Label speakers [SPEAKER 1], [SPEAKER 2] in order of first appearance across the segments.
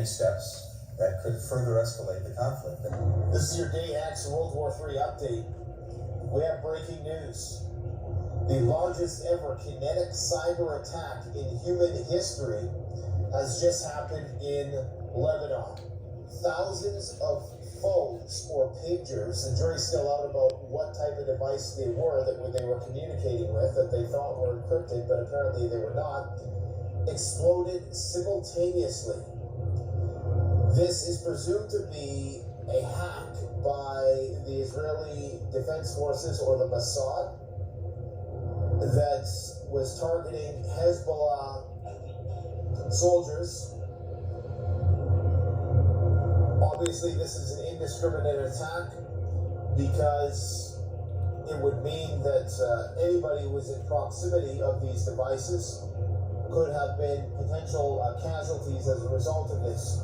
[SPEAKER 1] any steps that could further escalate the conflict.
[SPEAKER 2] This is your Day X World War III update. We have breaking news. The largest ever kinetic cyber attack in human history has just happened in Lebanon. Thousands of phones or pagers, the jury's still out about what type of device they were that they were communicating with, that they thought were encrypted, but apparently they were not, exploded simultaneously. This is presumed to be a hack by the Israeli Defense Forces or the Mossad that was targeting Hezbollah soldiers. Obviously, this is an indiscriminate attack because it would mean that anybody who was in proximity of these devices could have been potential casualties as a result of this.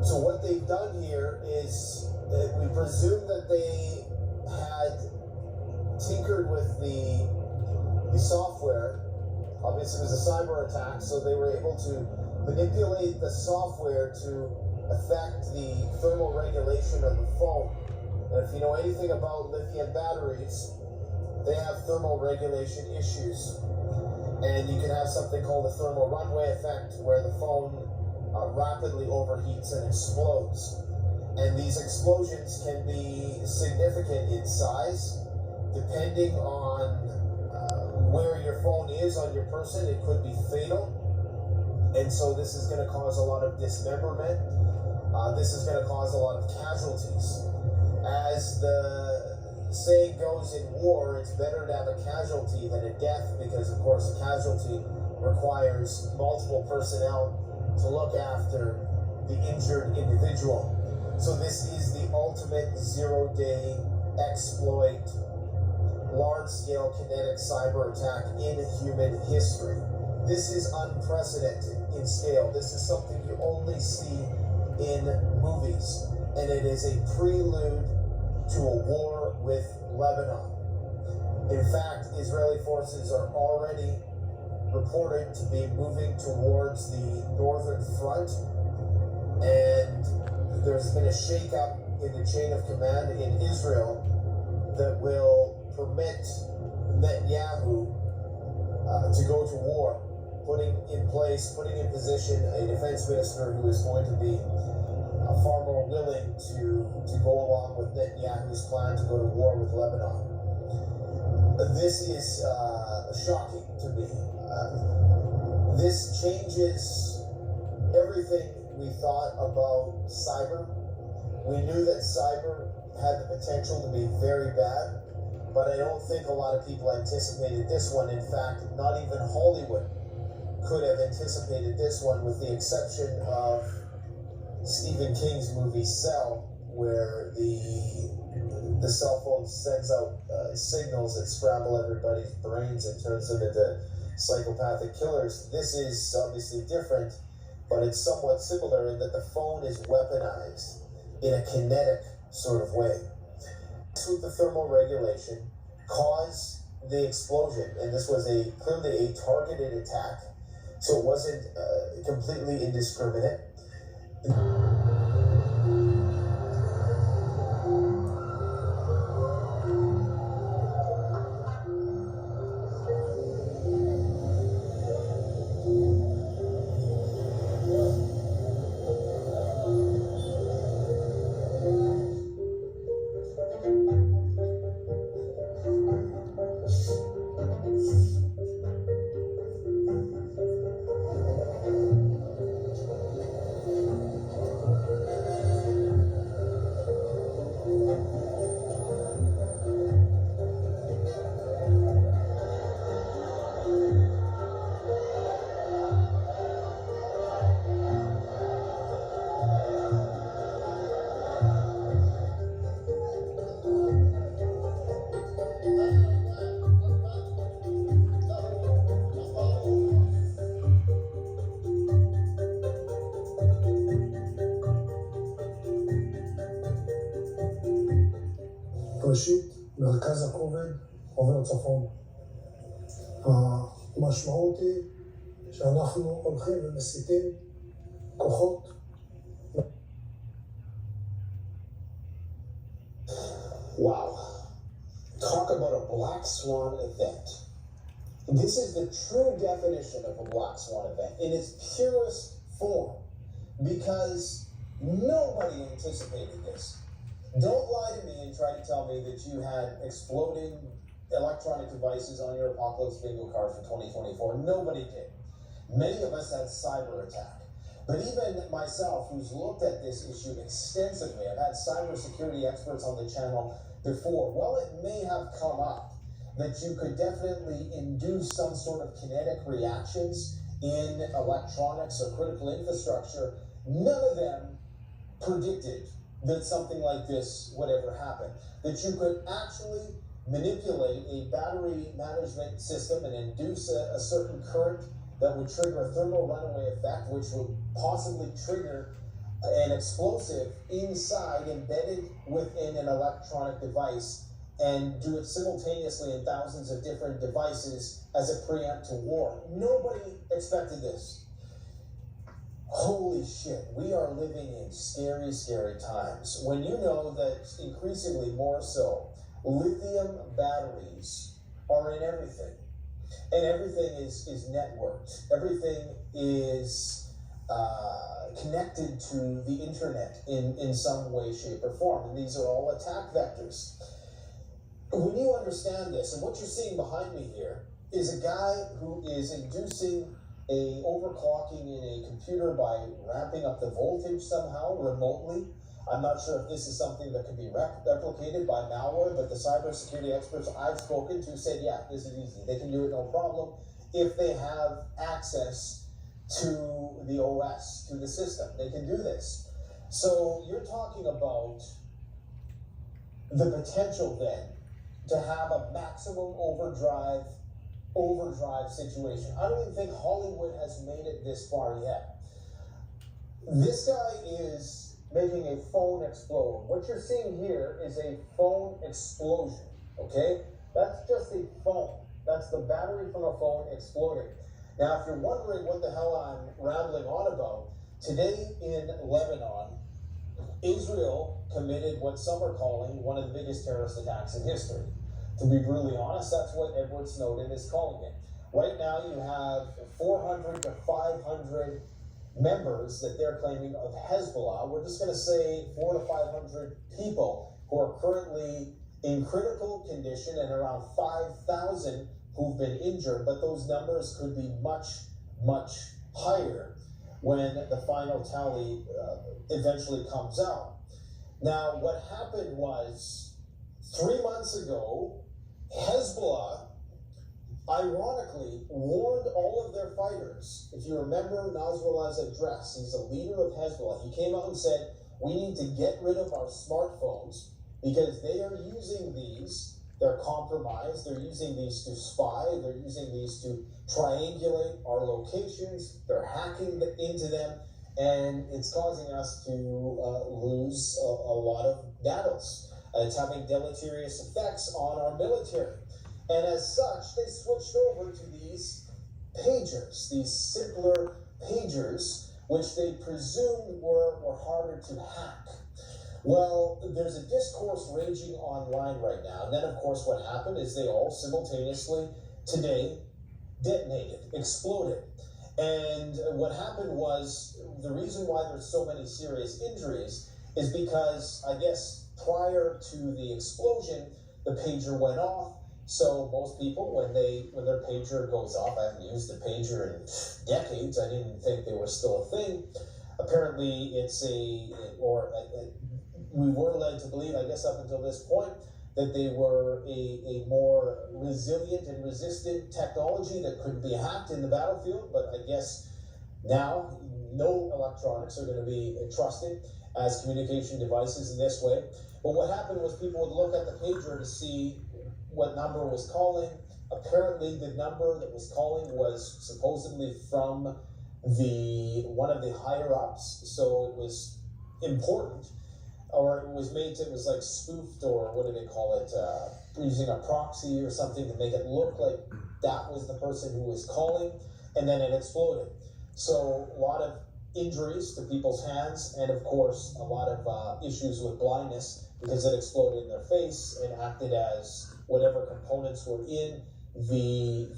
[SPEAKER 2] So what they've done here is that we presume that they had tinkered with the software. Obviously, it was a cyber attack, so they were able to manipulate the software to affect the thermal regulation of the phone. And if you know anything about lithium batteries, they have thermal regulation issues. And you can have something called the thermal runaway effect, where the phone rapidly overheats and explodes. And these explosions can be significant in size, depending on where your phone is on your person. It could be fatal. And so this is going to cause a lot of dismemberment. This is going to cause a lot of casualties. As the saying goes in war, it's better to have a casualty than a death, because of course a casualty requires multiple personnel to look after the injured individual. So this is the ultimate zero-day exploit, large-scale kinetic cyber attack in human history. This is unprecedented in scale. This is something you only see in movies, and it is a prelude to a war with Lebanon. In fact, Israeli forces are already reported to be moving towards the northern front, and there's been a shakeup in the chain of command in Israel that will permit Netanyahu to go to war, putting in position a defense minister who is going to be far more willing to go along with Netanyahu's plan to go to war with Lebanon. This is shocking to me. This changes everything we thought about cyber. We knew that cyber had the potential to be very bad, but I don't think a lot of people anticipated this one. In fact, not even Hollywood could have anticipated this one, with the exception of Stephen King's movie Cell, where the cell phone sends out signals that scramble everybody's brains and turns them into psychopathic killers. This is obviously different, but it's somewhat similar in that the phone is weaponized in a kinetic sort of way. With the thermal regulation caused the explosion, and this was clearly a targeted attack, so it wasn't completely indiscriminate.
[SPEAKER 3] ראשית, מרכז הכובד עובר צפון. המשמעות היא שאנחנו הולכים ומסיטים כוחות
[SPEAKER 2] Wow. Talk about a black swan event. This is the true definition of a black swan event in its purest form, because nobody anticipated this. Don't lie to me and try to tell me that you had exploding electronic devices on your Apocalypse bingo card for 2024. Nobody did. Many of us had cyber attack. But even myself, who's looked at this issue extensively, I've had cybersecurity experts on the channel before. While it may have come up that you could definitely induce some sort of kinetic reactions in electronics or critical infrastructure, none of them predicted that something like this would ever happen. That you could actually manipulate a battery management system and induce a certain current that would trigger a thermal runaway effect, which would possibly trigger an explosive inside, embedded within an electronic device, and do it simultaneously in thousands of different devices as a preempt to war. Nobody expected this. Holy shit, we are living in scary, scary times. When you know that increasingly more so, lithium batteries are in everything. And everything is networked. Everything is connected to the internet in some way, shape, or form. And these are all attack vectors. When you understand this, and what you're seeing behind me here is a guy who is inducing a overclocking in a computer by ramping up the voltage somehow remotely. I'm not sure if this is something that can be replicated by malware, but the cybersecurity experts I've spoken to said, yeah, this is easy. They can do it no problem if they have access to the OS, to the system. They can do this. So you're talking about the potential then to have a maximum overdrive situation. I don't even think Hollywood has made it this far yet. This guy is making a phone explode. What you're seeing here is a phone explosion, okay? That's just a phone. That's the battery from a phone exploding. Now, if you're wondering what the hell I'm rambling on about, today in Lebanon, Israel committed what some are calling one of the biggest terrorist attacks in history. To be brutally honest, that's what Edward Snowden is calling it. Right now, you have 400 to 500 members that they're claiming of Hezbollah. We're just going to say 400 to 500 people who are currently in critical condition, and around 5,000 who've been injured, but those numbers could be much, much higher when the final tally eventually comes out. Now, what happened was 3 months ago, Hezbollah ironically warned all of their fighters. If you remember Nasrallah's address, he's a leader of Hezbollah. He came out and said, we need to get rid of our smartphones because they are using these. They're compromised. They're using these to spy. They're using these to triangulate our locations. They're hacking into them. And it's causing us to lose a lot of battles. It's having deleterious effects on our military. And as such, they switched over to these pagers, these simpler pagers, which they presumed were harder to hack. Well, there's a discourse raging online right now. And then, of course, what happened is they all simultaneously today detonated, exploded. And what happened was, the reason why there's so many serious injuries is because, I guess, prior to the explosion, the pager went off. So most people, when their pager goes off, I haven't used the pager in decades. I didn't think they were still a thing. Apparently, we were led to believe, I guess up until this point, that they were a more resilient and resistant technology that could be hacked in the battlefield. But I guess now no electronics are going to be trusted as communication devices in this way. But what happened was people would look at the pager to see what number was calling. Apparently, the number that was calling was supposedly from one of the higher ups, so it was important, or it was like spoofed, or what do they call it? Using a proxy or something to make it look like that was the person who was calling, and then it exploded. So a lot of
[SPEAKER 4] injuries to people's hands, and of course a lot of issues with blindness because it exploded in their face and acted as whatever components were in the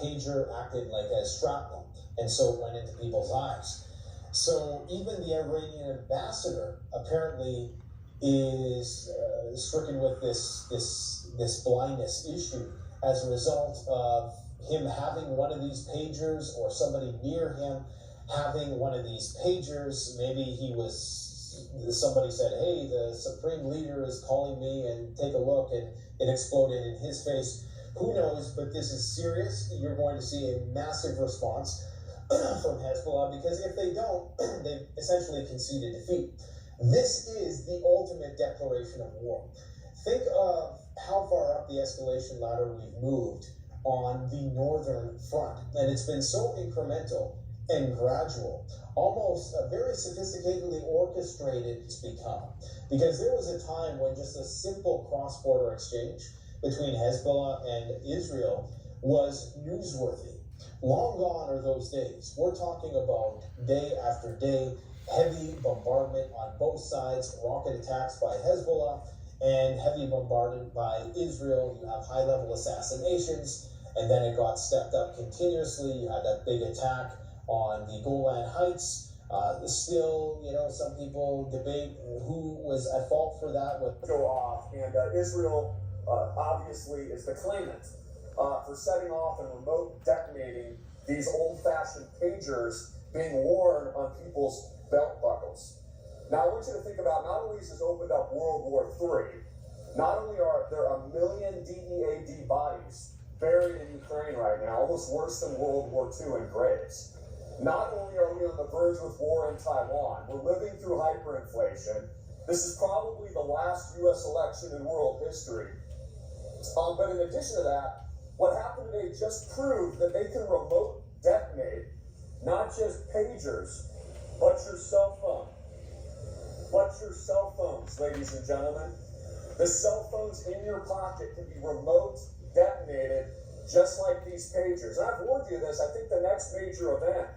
[SPEAKER 4] pager acted like as shrapnel, and so it went into people's eyes. So even the Iranian ambassador apparently is stricken with this blindness issue as a result of him having one of these pagers, or somebody near him having one of these pagers. Maybe somebody said, hey, the supreme leader is calling me, and take a look, and it exploded in his face. Who knows, but this is serious. You're going to see a massive response from Hezbollah, because if they don't, they've essentially conceded defeat. This is the ultimate declaration of war. Think of how far up the escalation ladder we've moved on the northern front, and it's been so incremental and gradual, almost very sophisticatedly orchestrated it's become. Because there was a time when just a simple cross-border exchange between Hezbollah and Israel was newsworthy. Long gone are those days. We're talking about day after day, heavy bombardment on both sides, rocket attacks by Hezbollah, and heavy bombardment by Israel. You have high-level assassinations, and then it got stepped up continuously. You had that big attack on the Golan Heights. Still, some people debate who was at fault for that.
[SPEAKER 5] Go off, and Israel obviously is the claimant for setting off and remote detonating these old-fashioned pagers being worn on people's belt buckles. Now, I want you to think about, not only has this opened up World War III, not only are there a million DEAD bodies buried in Ukraine right now, almost worse than World War II in graves. Not only are we on the verge with war in Taiwan, we're living through hyperinflation. This is probably the last U.S. election in world history. But in addition to that, what happened today just proved that they can remote detonate not just pagers, but your cell phone. But your cell phones, ladies and gentlemen. The cell phones in your pocket can be remote detonated just like these pagers. And I've warned you this, I think the next major event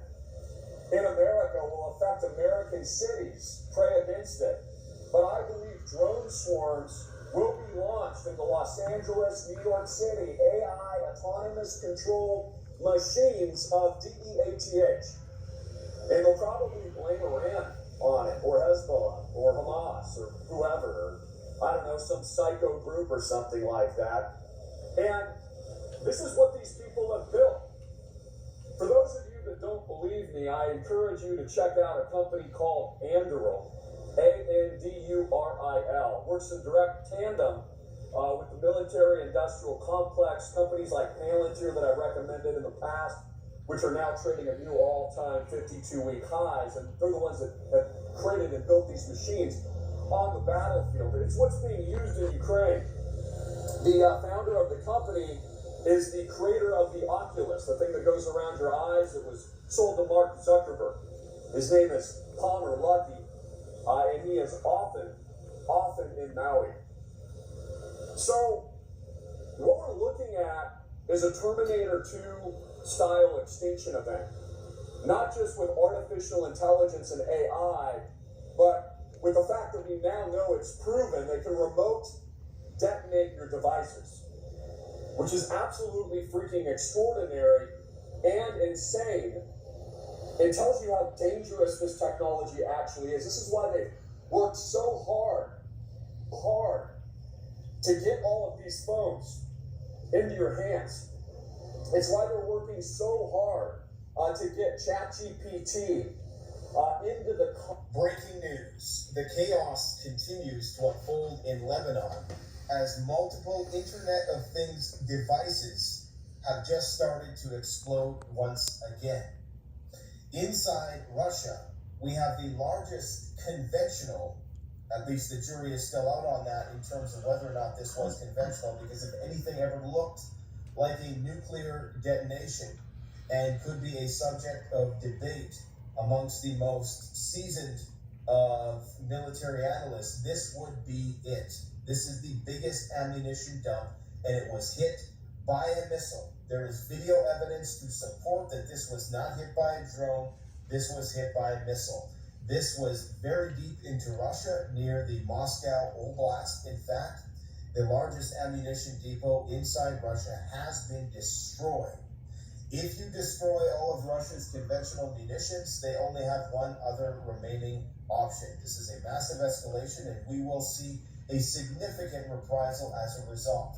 [SPEAKER 5] in America will affect American cities. Pray against it. But I believe drone swarms will be launched into Los Angeles, New York City, AI, autonomous control machines of DEATH. And they'll probably blame Iran on it, or Hezbollah, or Hamas, or whoever, or I don't know, some psycho group or something like that. And this is what these people have built. For those of you that don't believe me, I encourage you to check out a company called Anduril, Anduril. Works in direct tandem with the military-industrial complex, companies like Palantir that I've recommended in the past, which are now trading at new all-time 52-week highs, and they're the ones that have created and built these machines on the battlefield. And it's what's being used in Ukraine. The founder of the company is the creator of the Oculus, the thing that goes around your eyes that was sold to Mark Zuckerberg. His name is Palmer Luckey, and he is often in Maui. So, what we're looking at is a Terminator 2 style extinction event. Not just with artificial intelligence and AI, but with the fact that we now know it's proven they can remote detonate your devices, which is absolutely freaking extraordinary and insane. It tells you how dangerous this technology actually is. This is why they've worked so hard to get all of these phones into your hands. It's why they're working so hard to get ChatGPT into the...
[SPEAKER 6] Breaking news. The chaos continues to unfold in Lebanon as multiple Internet of Things devices have just started to explode once again. Inside Russia, we have the largest conventional, at least the jury is still out on that in terms of whether or not this was conventional, because if anything ever looked like a nuclear detonation and could be a subject of debate amongst the most seasoned of military analysts, this would be it. This is the biggest ammunition dump, and it was hit by a missile There is video evidence to support that this was not hit by a drone, this was hit by a missile. This was very deep into Russia, near the Moscow Oblast. In fact, the largest ammunition depot inside Russia has been destroyed. If you destroy all of Russia's conventional munitions, they only have one other remaining option. This is a massive escalation, and we will see a significant reprisal as a result.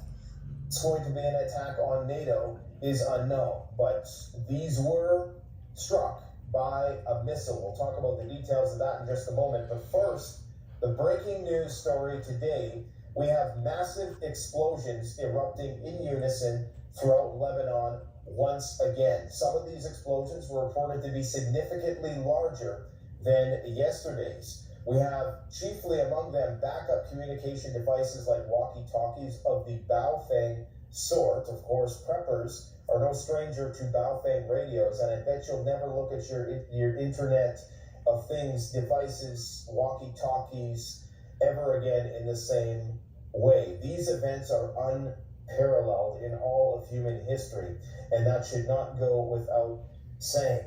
[SPEAKER 6] It's going to be an attack on NATO is unknown, but these were struck by a missile. We'll talk about the details of that in just a moment. But first, the breaking news story today, we have massive explosions erupting in unison throughout Lebanon once again. Some of these explosions were reported to be significantly larger than yesterday's. We have chiefly among them backup communication devices like walkie-talkies of the Baofeng sort. Of course, preppers are no stranger to Baofeng radios, and I bet you'll never look at your Internet of Things devices, walkie-talkies, ever again in the same way. These events are unparalleled in all of human history, and that should not go without saying.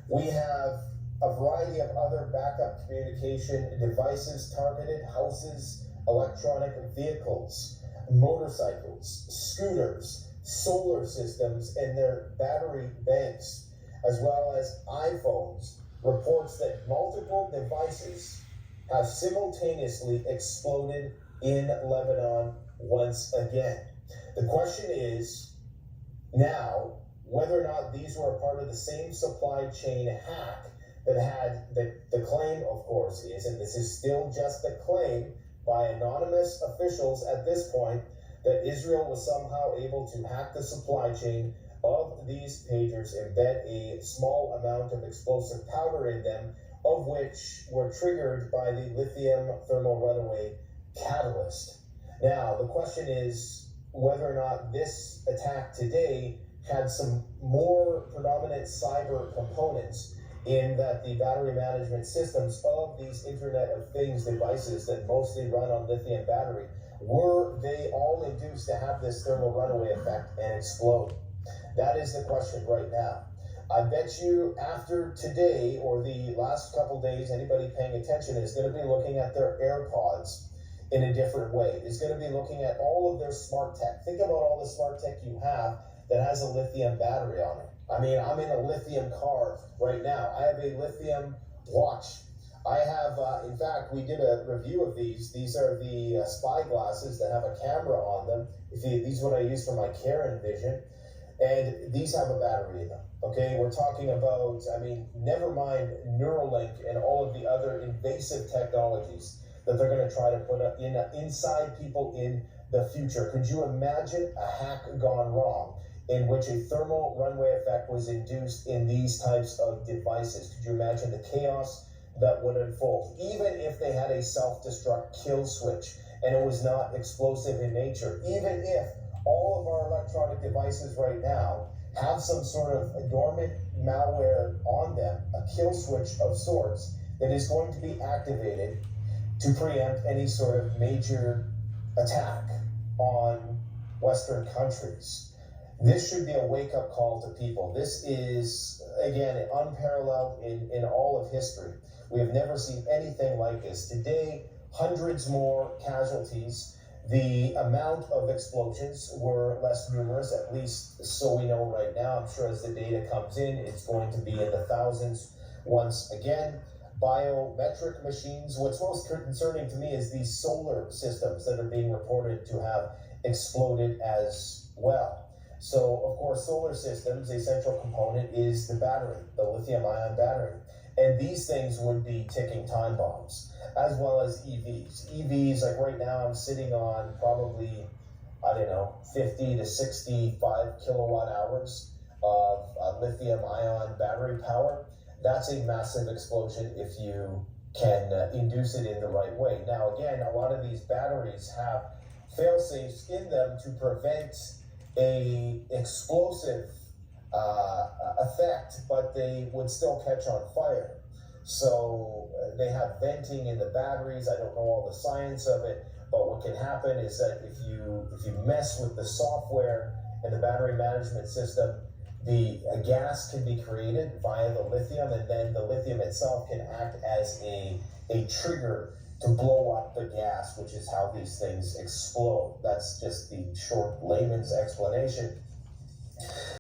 [SPEAKER 6] We have a variety of other backup communication devices targeted: houses, electronic vehicles, motorcycles, scooters, solar systems, and their battery banks, as well as iPhones. Reports that multiple devices have simultaneously exploded in Lebanon once again. The question is now whether or not these were a part of the same supply chain hack that had the claim, of course, is, and this is still just a claim by anonymous officials at this point, that Israel was somehow able to hack the supply chain of these pagers, embed a small amount of explosive powder in them, of which were triggered by the lithium thermal runaway catalyst. Now, the question is whether or not this attack today had some more predominant cyber components, in that the battery management systems of these Internet of Things devices that mostly run on lithium battery, were they all induced to have this thermal runaway effect and explode? That is the question right now. I bet you after today or the last couple days, anybody paying attention is going to be looking at their AirPods in a different way. Is going to be looking at all of their smart tech. Think about all the smart tech you have that has a lithium battery on it. I mean, I'm in a lithium car right now. I have a lithium watch. I have, in fact, we did a review of these. These are the spy glasses that have a camera on them. These are what I use for my Karen vision. And these have a battery in them. Okay, we're talking about, I mean, never mind Neuralink and all of the other invasive technologies that they're going to try to put up inside people in the future. Could you imagine a hack gone wrong in which a thermal runaway effect was induced in these types of devices? Could you imagine the chaos that would unfold? Even if they had a self-destruct kill switch and it was not explosive in nature, even if all of our electronic devices right now have some sort of a dormant malware on them, a kill switch of sorts that is going to be activated to preempt any sort of major attack on Western countries. This should be a wake-up call to people. This is, again, unparalleled in all of history. We have never seen anything like this. Today, hundreds more casualties. The amount of explosions were less numerous, at least so we know right now. I'm sure as the data comes in, it's going to be in the thousands once again. Biometric machines. What's most concerning to me is these solar systems that are being reported to have exploded as well. So, of course, solar systems, a central component is the battery, the lithium-ion battery. And these things would be ticking time bombs, as well as EVs. EVs, like right now, I'm sitting on probably, 50 to 65 kilowatt hours of lithium-ion battery power. That's a massive explosion if you can induce it in the right way. Now, again, a lot of these batteries have fail-safes in them to prevent a explosive effect, but they would still catch on fire. So they have venting in the batteries. I don't know all the science of it, but what can happen is that if you mess with the software
[SPEAKER 4] in the battery management system, the gas can be created via the lithium, and then the lithium itself can act as a trigger to blow up the gas, which is how these things explode. That's just the short layman's explanation.